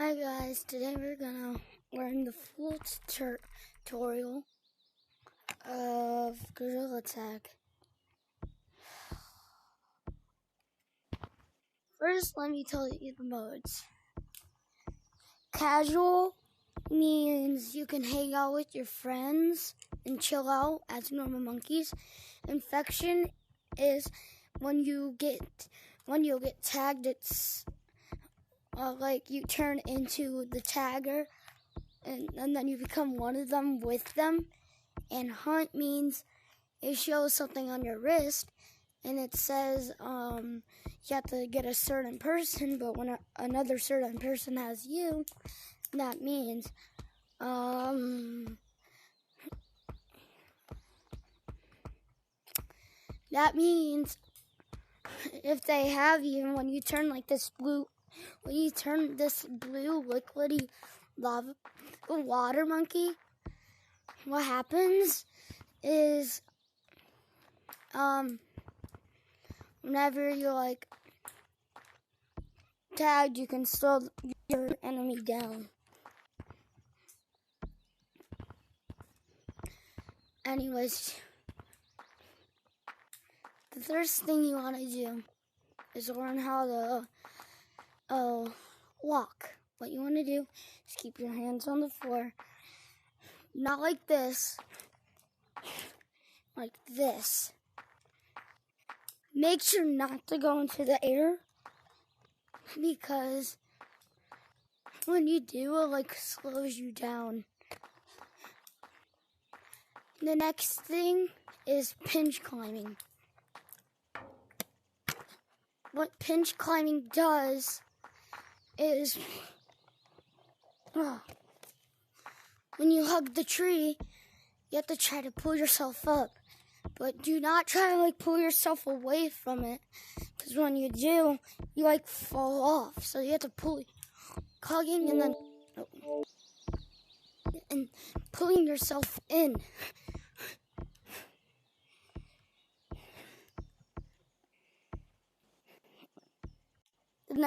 Hi guys, today we're gonna learn the full tutorial of Gorilla Tag. First, let me tell you the modes. Casual means you can hang out with your friends and chill out as normal monkeys. Infection is when you get tagged. It's like you turn into the tagger, and then you become one of them with them. And hunt means it shows something on your wrist, and it says you have to get a certain person, but when another certain person has you, that means if they have you, when you turn this blue liquidy lava water monkey, what happens is whenever you're tagged, you can slow your enemy down. Anyways, the first thing you want to do is learn how to walk. What you want to do is keep your hands on the floor, not like this, like this. Make sure not to go into the air, because when you do, it slows you down. The next thing is pinch climbing. What pinch climbing does is when you hug the tree, you have to try to pull yourself up. But do not try to pull yourself away from it, because when you do, you fall off. So you have to pull, hugging, and then pulling yourself in. The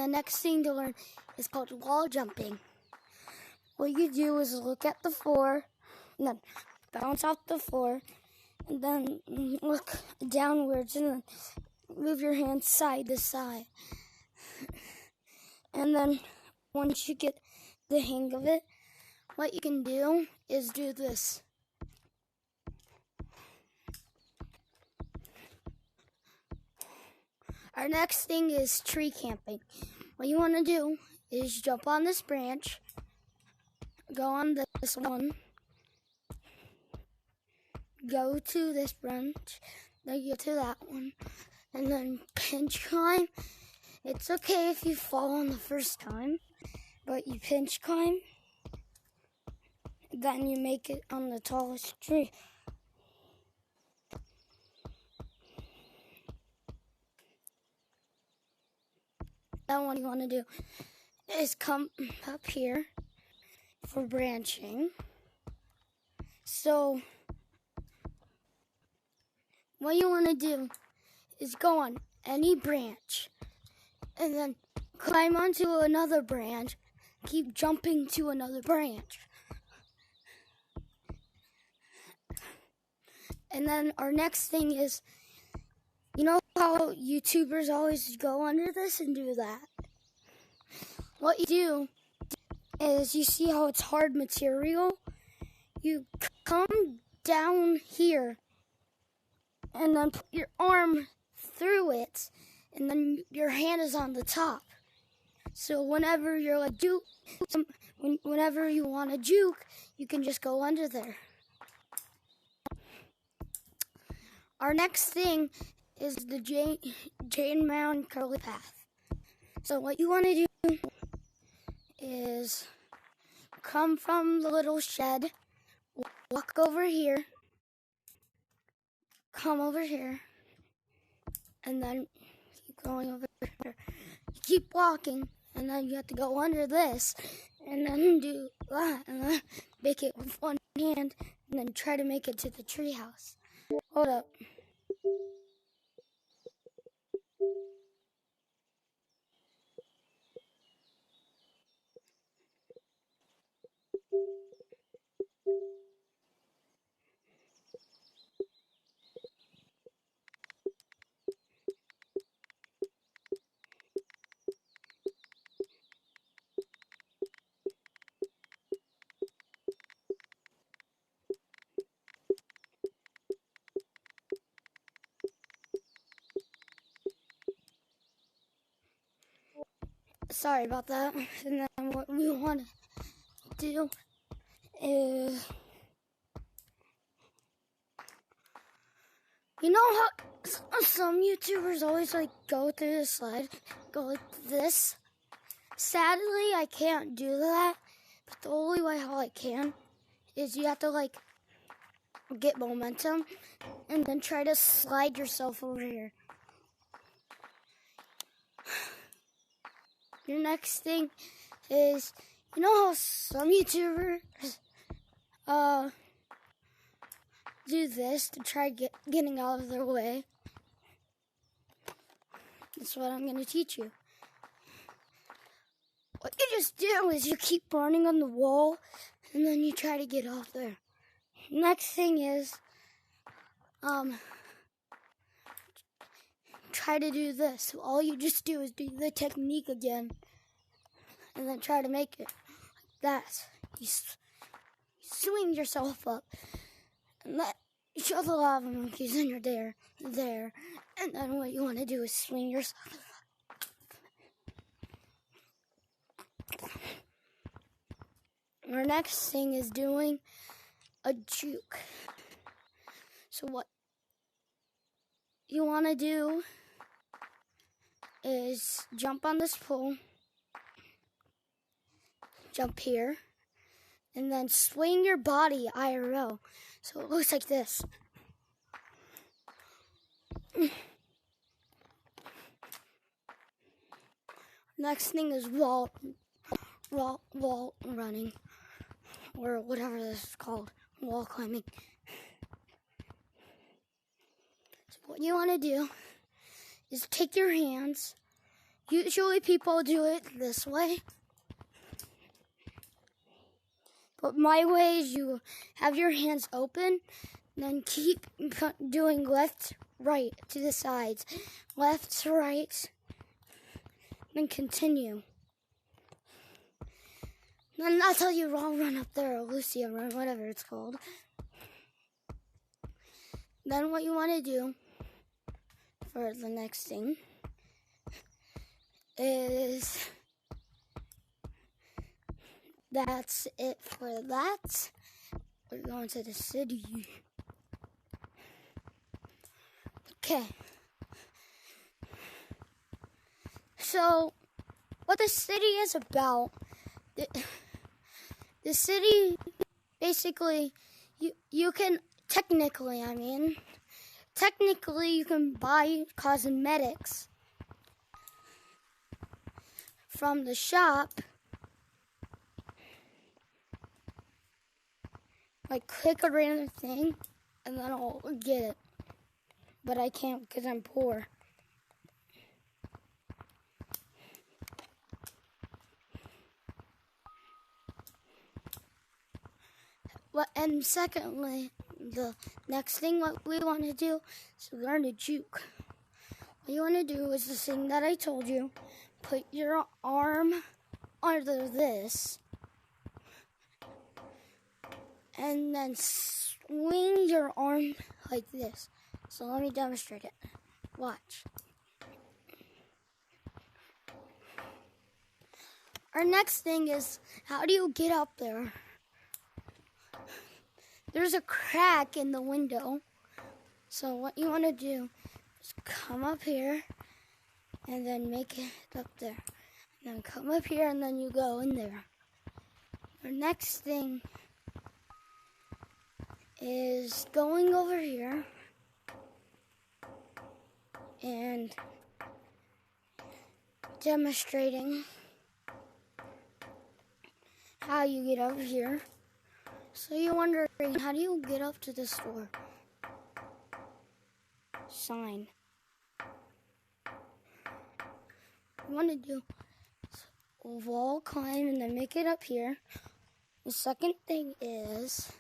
next thing to learn is called wall jumping. What you do is look at the floor, and then bounce off the floor, and then look downwards, and then move your hands side to side. And then once you get the hang of it, what you can do is do this. Our next thing is tree camping. What you want to do is jump on this branch, go on this one, go to this branch, then go to that one, and then pinch climb. It's okay if you fall on the first time, but you pinch climb, then you make it on the tallest tree. Then what you want to do is come up here for branching. So what you want to do is go on any branch, and then climb onto another branch, keep jumping to another branch. And then our next thing is, you know how YouTubers always go under this and do that? What you do is, you see how it's hard material? You come down here and then put your arm through it, and then your hand is on the top. So whenever you're whenever you want to juke, you can just go under there. Our next thing is the Jane Mound curly path. So what you want to do is come from the little shed, walk over here, come over here, and then keep going over here. You keep walking, and then you have to go under this, and then do that, and then make it with one hand, and then try to make it to the treehouse. Hold up. Sorry about that. And then what we want to do is, you know how some YouTubers always like go through the slide, go like this? Sadly, I can't do that, but the only way how I can is you have to like get momentum and then try to slide yourself over here. Your next thing is, you know how some YouTubers do this to try getting out of their way? That's what I'm going to teach you. What you just do is you keep running on the wall, and then you try to get off there. Next thing is, try to do this. So all you just do is do the technique again, and then try to make it like that. You swing yourself up, and that show the lava monkeys, and you're there, and then what you want to do is swing yourself up. Our next thing is doing a juke. So what you want to do is jump on this pole, jump here, and then swing your body IRL. So it looks like this. Next thing is wall running, or whatever this is called, wall climbing. So what you want to do is take your hands. Usually people do it this way, but my way is you have your hands open, then keep doing left, right to the sides, left, right, then continue. Then that's how you all run up there, or Lucia run, whatever it's called. Then what you want to do for the next thing is, that's it for that. We're going to the city. Okay. So, what the city is about, the city, basically, you can, technically you can buy cosmetics from the shop. Like, click a random thing, and then I'll get it. But I can't because I'm poor. And secondly, the next thing what we want to do is learn to juke. What you want to do is the thing that I told you. Put your arm under this, and then swing your arm like this. So let me demonstrate it. Watch. Our next thing is, how do you get up there? There's a crack in the window. So what you want to do is come up here and then make it up there. And then come up here and then you go in there. Our next thing is going over here and demonstrating how you get over here. So you're wondering, how do you get up to the store? Sign. You want to do wall climb and then make it up here. The second thing is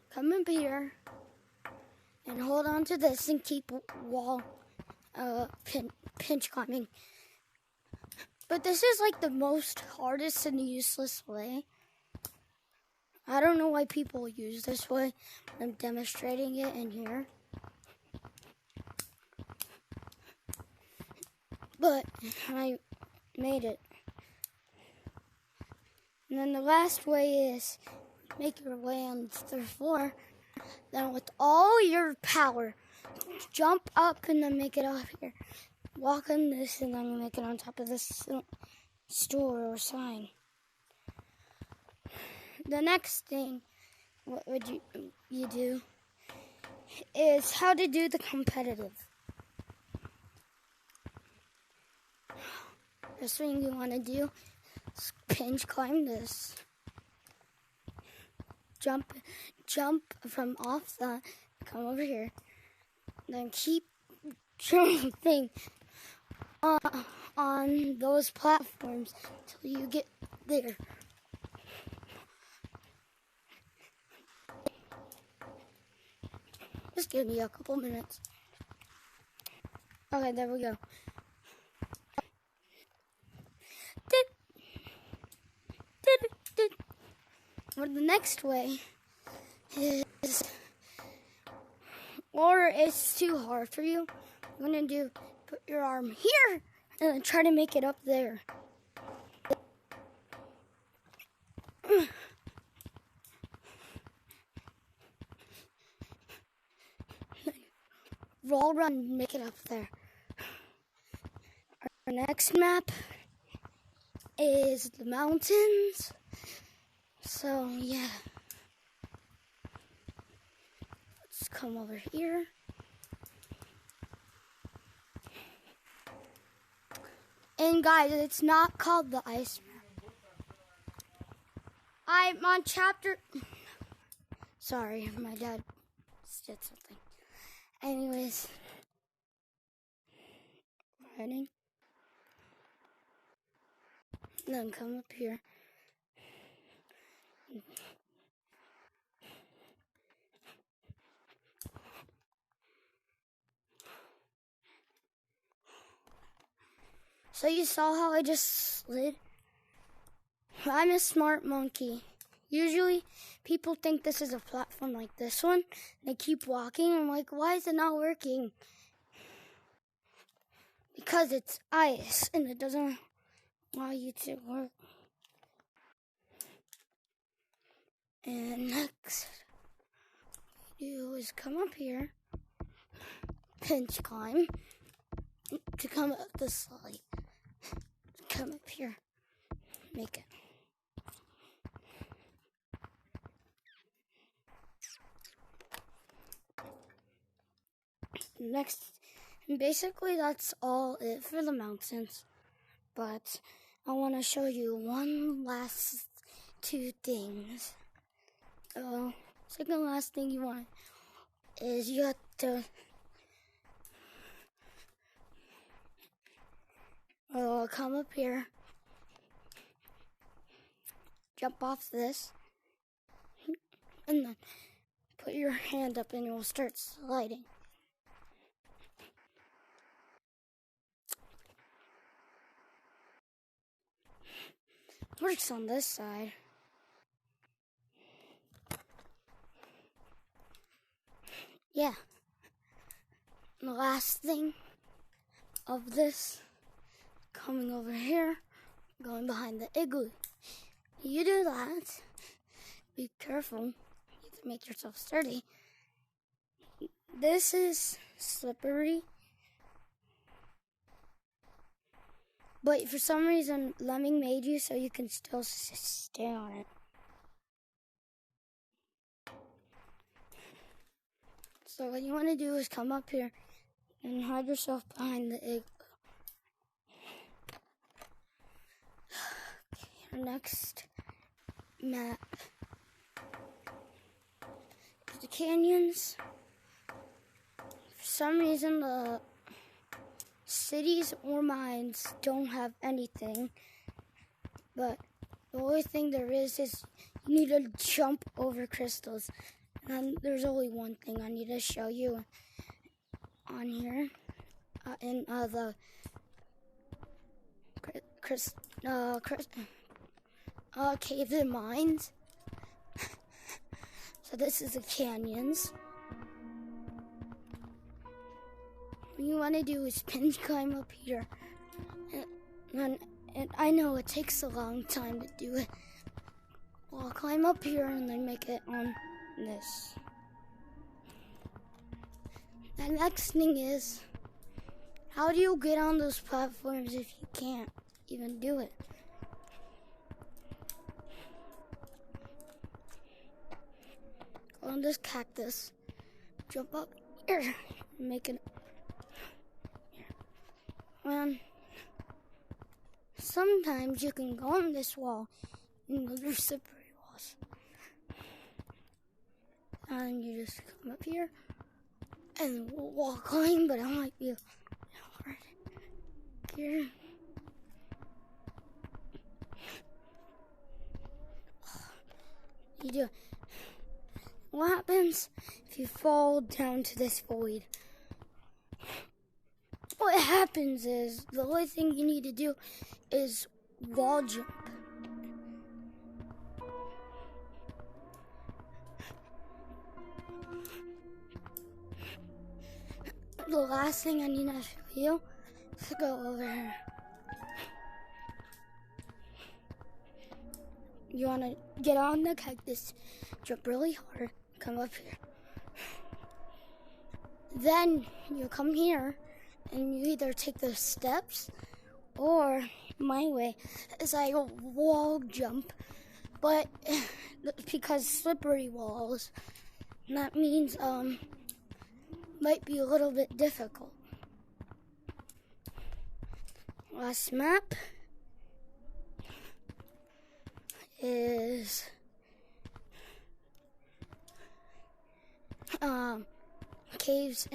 come up here and hold on to this and keep wall pinch climbing. But this is like the most hardest and useless way. I don't know why people use this way. I'm demonstrating it in here. but I made it. And then the last way is make your way on the third floor. Then with all your power, jump up and then make it up here. Walk on this and then make it on top of this store or sign. The next thing, what would you do, is how to do the competitive. First thing you want to do is pinch climb this. Jump from off that, come over here. Then keep jumping on those platforms till you get there. Just give me a couple minutes. Okay, there we go. Or the next way is, or it's too hard for you, I'm going to do, put your arm here and then try to make it up there. Roll, run, make it up there. Our next map is the mountains. So, yeah. Let's come over here. And guys, it's not called the ice map. I'm on chapter... Sorry, my dad said something. Anyways. Riding. Then come up here. So you saw how I just slid? I'm a smart monkey. Usually people think this is a platform like this one. They keep walking. I'm like, why is it not working? Because it's ice and it doesn't allow you to work. And next we do is come up here, pinch climb to come up the slide. Come up here, make it. Next, and basically that's all it for the mountains. But I want to show you one last two things. Second last thing you want is you have to come up here, jump off this, and then put your hand up and it will start sliding. Works on this side. Yeah. And the last thing of this, coming over here, going behind the igloo. You do that. Be careful. You can make yourself sturdy. This is slippery. But for some reason, Lemming made you so you can still stay on it. So what you want to do is come up here and hide yourself behind the igloo. Okay, our next map is the canyons. For some reason, the cities or mines don't have anything, but the only thing there is you need to jump over crystals. And there's only one thing I need to show you on here in the caves and mines. So this is the canyons. What you want to do is pinch climb up here And I know it takes a long time to do it. Well, I'll climb up here and then make it on this. The next thing is, how do you get on those platforms if you can't even do it? Go on this cactus, jump up here, make it. And sometimes you can go on this wall, and there's slippery walls. And you just come up here and wall climb, but it might be hard here. You do it. What happens if you fall down to this void? What happens is, the only thing you need to do is wall jump. The last thing I need to show you is to go over here. You want to get on the cactus, jump really hard, come up here. Then you come here and you either take the steps, or my way is I wall jump, but because slippery walls, that means might be a little bit difficult. Last map is caves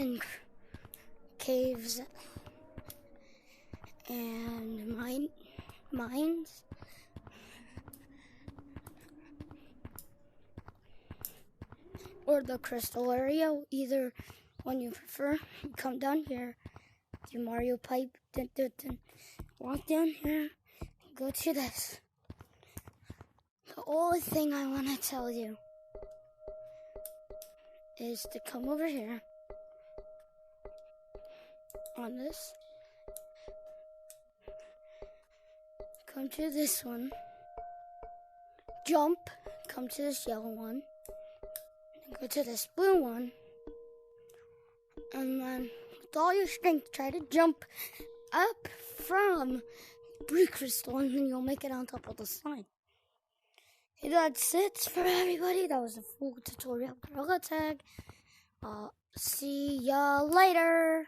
and mines. Or the crystal area, either one you prefer. You come down here, do Mario pipe, walk down here, go to this. The only thing I want to tell you is to come over here on this, come to this one, jump, come to this yellow one, go to this blue one, and then with all your strength try to jump up from blue crystal, and then you'll make it on top of the slime. Hey, that's it for everybody. That was a full tutorial of Gorilla Tag. See ya later.